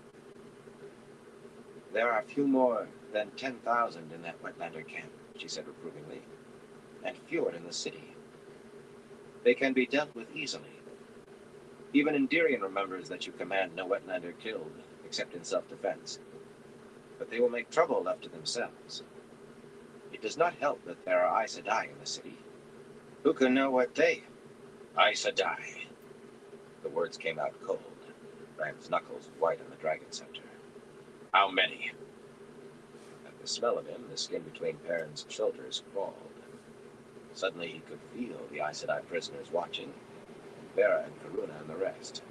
There are few more than 10,000 in that Wetlander camp, she said reprovingly, and fewer in the city. They can be dealt with easily. Even Indirian remembers that you command no Wetlander killed, except in self-defense. But they will make trouble left to themselves. It does not help that there are Aes Sedai in the city. Who can know what they... Aes Sedai. The words came out cold, Rand's knuckles white on the dragon scepter. How many? At the smell of him, the skin between Perrin's shoulders crawled. Suddenly he could feel the Aes Sedai prisoners watching, and Bera and Karuna and the rest.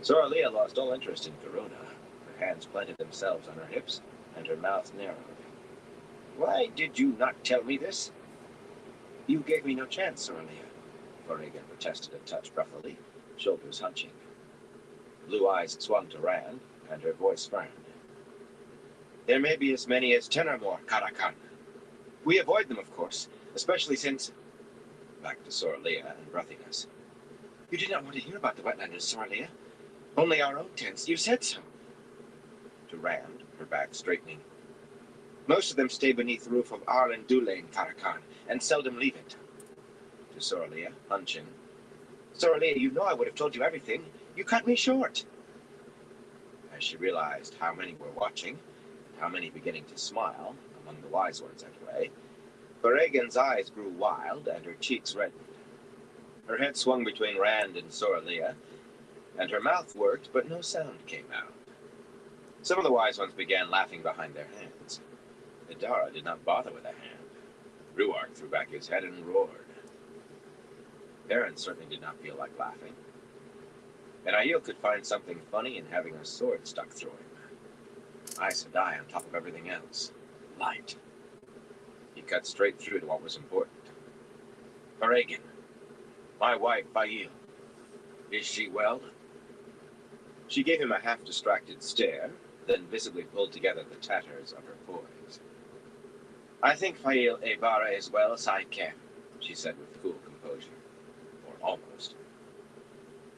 Soralea lost all interest in Karuna. Her hands planted themselves on her hips, and her mouth narrowed. Why did you not tell me this? You gave me no chance, Soralea, Oregon protested a touch gruffily, shoulders hunching. Blue eyes swung to Rand, and her voice frowned. There may be as many as 10 or more, Karakan. We avoid them, of course, especially since... Back to Soralea and breathiness. You did not want to hear about the Wetlanders, Soralea. Only our own tents. You said so. To Rand, her back straightening. Most of them stay beneath the roof of Arlen Dulain, Karakan, and seldom leave it. To Soralea, hunching. Soralea, you know I would have told you everything. You cut me short. As she realized how many were watching, and how many beginning to smile, among the wise ones anyway, Oregon's eyes grew wild and her cheeks reddened. Her head swung between Rand and Soralea, and her mouth worked, but no sound came out. Some of the wise ones began laughing behind their hands. Idara did not bother with a hand. Ruark threw back his head and roared. Perrin certainly did not feel like laughing. And Aiel could find something funny in having a sword stuck through him. Aes Sedai on top of everything else. Light. He cut straight through to what was important. Feregin, my wife Aiel. Is she well? She gave him a half-distracted stare, then visibly pulled together the tatters of her poise. I think Fail Ebara is well as I can, she said with cool composure. Or almost.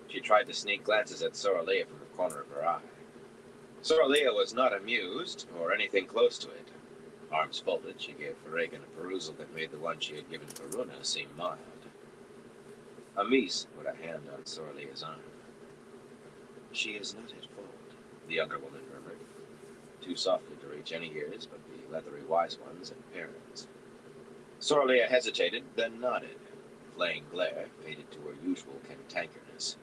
She tried to sneak glances at Soralea from the corner of her eye. Soralea was not amused, or anything close to it. Arms folded, she gave Feregin a perusal that made the one she had given Karuna seem mild. Amis put a hand on Soralea's arm. She is not at fault, the younger woman murmured, too softly to reach any ears but the leathery wise ones and Perrin's. Soralea hesitated, then nodded. Flaying glare faded to her usual cantankerous.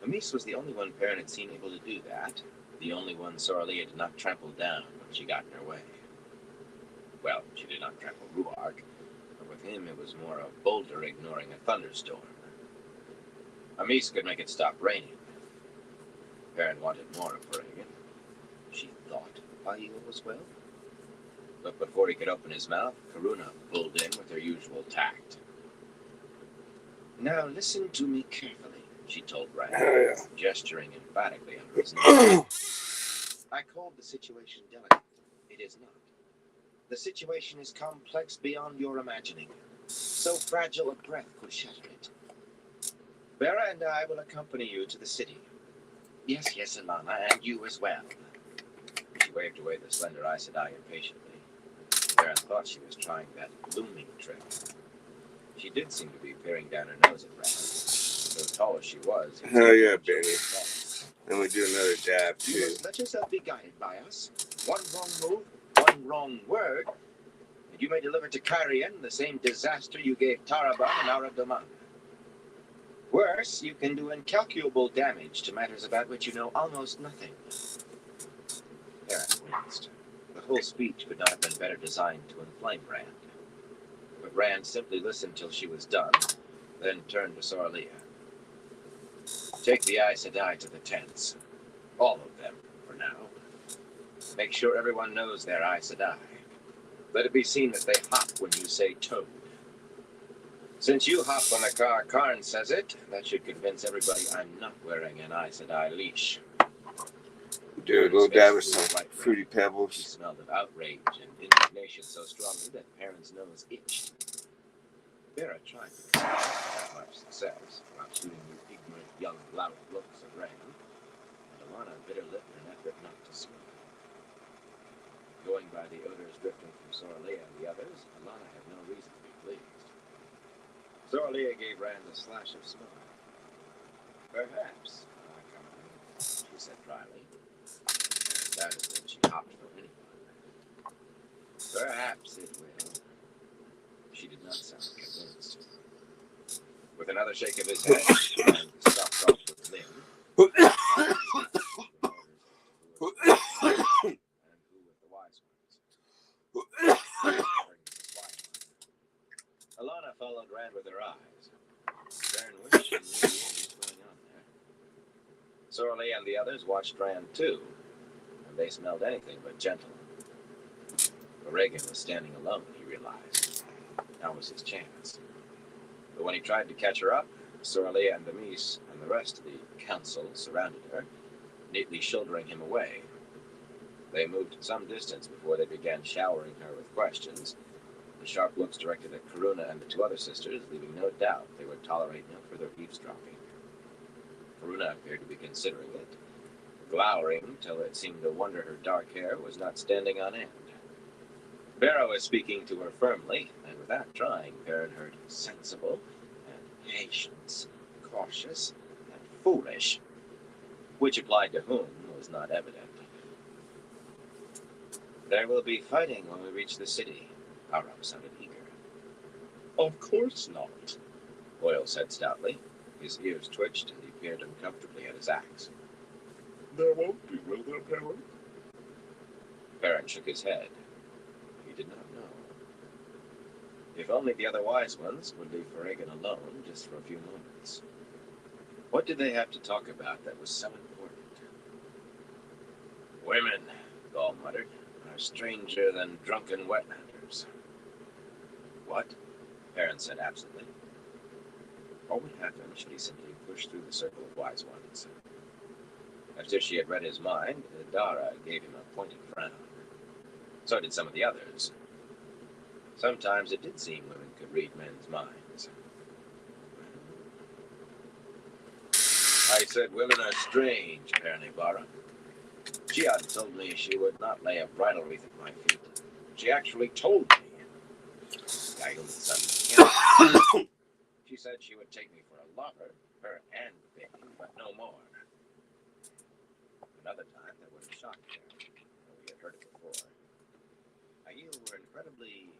Amis was the only one Perrin had seen able to do that, the only one Soralea did not trample down when she got in her way. Well, she did not trample Ruark, but with him it was more a boulder ignoring a thunderstorm. Amis could make it stop raining. Perrin wanted more of Feregin. She thought Aiel was well. But before he could open his mouth, Karuna pulled in with her usual tact. Now listen to me carefully, she told Rand, gesturing emphatically under his nose. I called the situation delicate. It is not. The situation is complex beyond your imagining. So fragile a breath could shatter it. Vera and I will accompany you to the city. Yes, Alana, and you as well. She waved away the slender Aes Sedai impatiently. Baron thought she was trying that looming trick. She did seem to be peering down her nose at Rand. So tall as she was... Hell yeah, Benny. Then we do another dab, too. You must let yourself be guided by us. One wrong move, one wrong word, and you may deliver to Kyrian the same disaster you gave Taraban and Aradaman. Worse, you can do incalculable damage to matters about which you know almost nothing. Perrin winced. The whole speech could not have been better designed to inflame Rand. But Rand simply listened till she was done, then turned to Soralea. Take the Aes Sedai to the tents. All of them, for now. Make sure everyone knows they're Aes Sedai. Let it be seen that they hop when you say toad. Since you hop when the car Karn says it, that should convince everybody I'm not wearing an Aes Sedai leash. Do a little dab with some fruity She pebbles. smelled of outrage and indignation so strongly that Perrin's nose itched. Vera tried to have much success while shooting the ignorant young lout looks at Rand, and Alana bit her lip in an effort not to smile. Going by the odors drifting from Soralea and the others, Alana had no reason to be pleased. Soralea gave Rand a slash of smile. Perhaps, she said dryly. That is when she hopped for anyone. Perhaps it will. She did not sound convinced. With another shake of his head, and stopped off with Lynn. And who with the wise ones? Alana followed Rand with her eyes. Baron wished she knew what was going on there. Soralea and the others watched Rand too, and they smelled anything but gentle. Feregin was standing alone, he realized. Now was his chance. But when he tried to catch her up, Soralea and Amis and the rest of the council surrounded her, neatly shouldering him away. They moved some distance before they began showering her with questions, the sharp looks directed at Karuna and the two other sisters, leaving no doubt they would tolerate no further eavesdropping. Karuna appeared to be considering it, glowering till it seemed to wonder her dark hair was not standing on end. Vera was speaking to her firmly, and without trying, Perrin heard sensible and patient, cautious and foolish, which applied to whom was not evident. There will be fighting when we reach the city. Harrow sounded eager. Of course not, Boyle said stoutly, His ears twitched and he peered uncomfortably at his axe. There won't be, will there, Perrin? Perrin shook his head. He did not know. If only the other wise ones would leave Ferregan alone just for a few moments. What did they have to talk about that was so important? Women, Gaul muttered, are stranger than drunken wetlanders. What? Perrin said absently. What would happen should he simply push through the circle of wise ones? After she had read his mind, Dara gave him a pointed frown. So did some of the others. Sometimes it did seem women could read men's minds. I said women are strange, Perrin Ibarra. Giad told me she would not lay a bridal wreath at my feet. She actually told me. Gael's son. She said she would take me for a lover, her and Bing, but no more. Another time that would have shocked her, though we had heard it before. Aiel were incredibly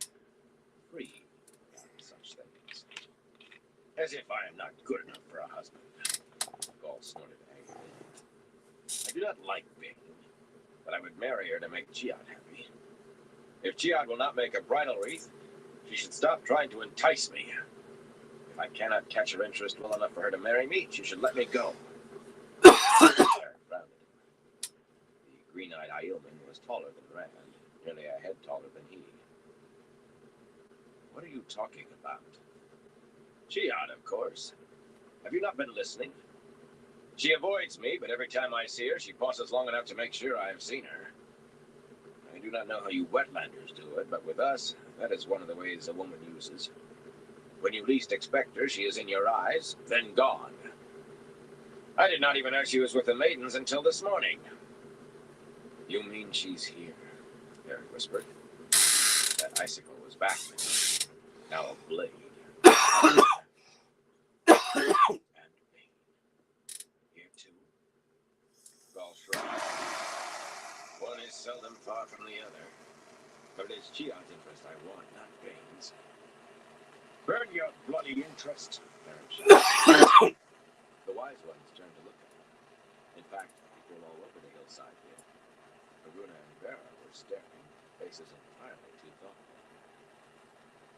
free from such things. As if I am not good enough for a husband. Gaul snorted angrily. I do not like Bing, but I would marry her to make Giad happy. If Giad will not make a bridal wreath, she should stop trying to entice me. If I cannot catch her interest well enough for her to marry me, she should let me go. Eric frowned at him. The green-eyed Aielman was taller than Rand, nearly a head taller than he. What are you talking about? Giad, of course. Have you not been listening? She avoids me, but every time I see her, she pauses long enough to make sure I have seen her. I do not know how you wetlanders do it, but with us, that is one of the ways a woman uses. When you least expect her, she is in your eyes, then gone. I did not even know she was with the maidens until this morning. You mean she's here? Eric whispered. That icicle was back then. Now a blade. And me. Here too? Gaul shrugged. One is seldom far from the other. But it is Giad's interest I want, not Bane's. Burn your bloody interest. Eric shouted. The wise ones turned to look at him. In fact, people all over the hillside did. Aruna and Vera were staring, faces entirely too thoughtful.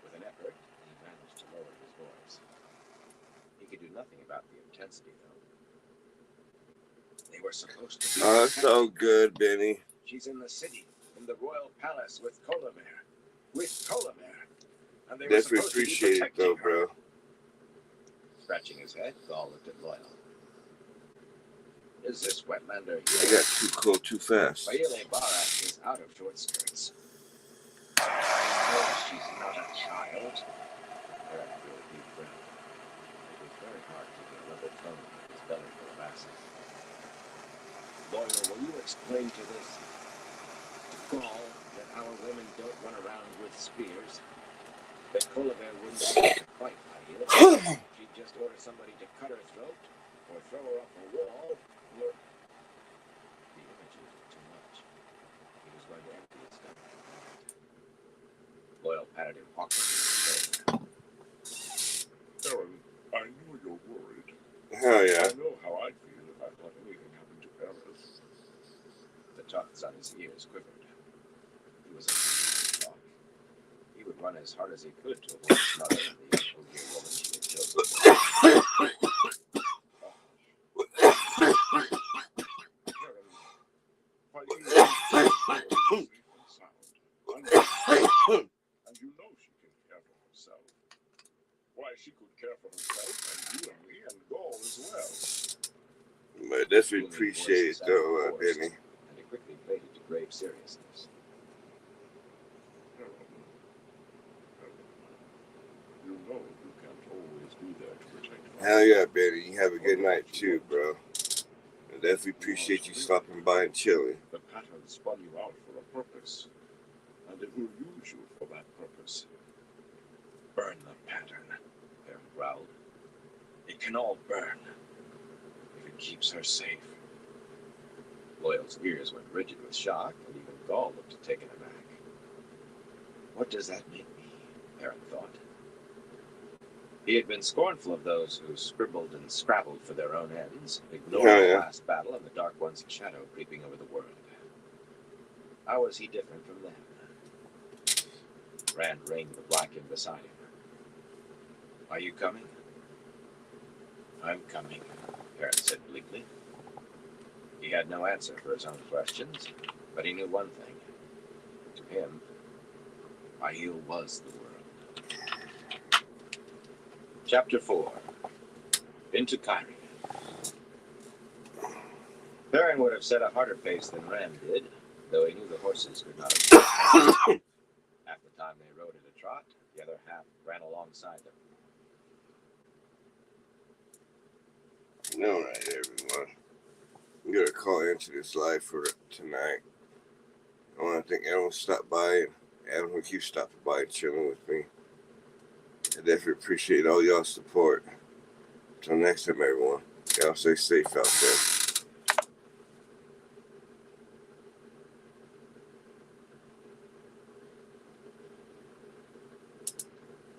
With an effort, he managed to lower his voice. He could do nothing about the intensity, though. They were supposed to be. Oh, so good, Benny. She's in the city, in the royal palace with Colomer. With Colomer. And they were Definitely supposed to be appreciate it, protecting though, her. bro. Scratching his head, Gaul looked at Loyal. Is this wetlander I here? got too cold too fast. Baile Barra is out of short skirts. I know she's not a child. Eric drew a deep breath. It was very hard to get a level tone in his belly full of acid. Loyal, will you explain to this Gaul that our women don't run around with spears? That Colomer wouldn't have to fight Aiel. She'd just order somebody to cut her throat, or throw her off a wall, or... The images were too much. He was going to empty his stomach. Loyal patted him awkwardly on the shoulder. Perrin, I know you're worried. Hell yeah. I know how I'd feel if I thought anything happened to Perrin. The tufts on his ears quivered. He was a talk. He would run as hard as he could to avoid his mother and the Ogier woman she had chosen. And you know she can care for herself. Why, she could care for herself and you and me and Gaul as well. But definitely appreciate it, though, Benny. And it quickly faded to grave seriousness. You know you can't always be there to protect her. Hell yeah, Benny. You have a good night, too, bro. I definitely appreciate you stopping by and chilling. The pattern spun you out for a purpose, and it will use you for that purpose. Burn the pattern, Perrin growled. It can all burn, if it keeps her safe. Loyal's ears went rigid with shock, and even Gaul looked taken aback. What does that make me? Perrin thought. He had been scornful of those who scribbled and scrabbled for their own ends, ignoring Oh, the yeah. last battle and the Dark One's shadow creeping over the world. How was he different from them? Rand reined the black in beside him. Are you coming? I'm coming, Perrin said bleakly. He had no answer for his own questions, but he knew one thing. To him, Aiel was the world. Chapter 4. Into Kyrie. Perrin would have set a harder pace than Rand did, though he knew the horses could not have. Half the time they rode at a trot, the other half ran alongside them. All right, everyone. I'm gonna call into this live for tonight. I want to thank everyone who stopped by and everyone who keeps stopping by and chilling with me. I definitely appreciate all y'all's support. Until next time, everyone. Y'all stay safe out there.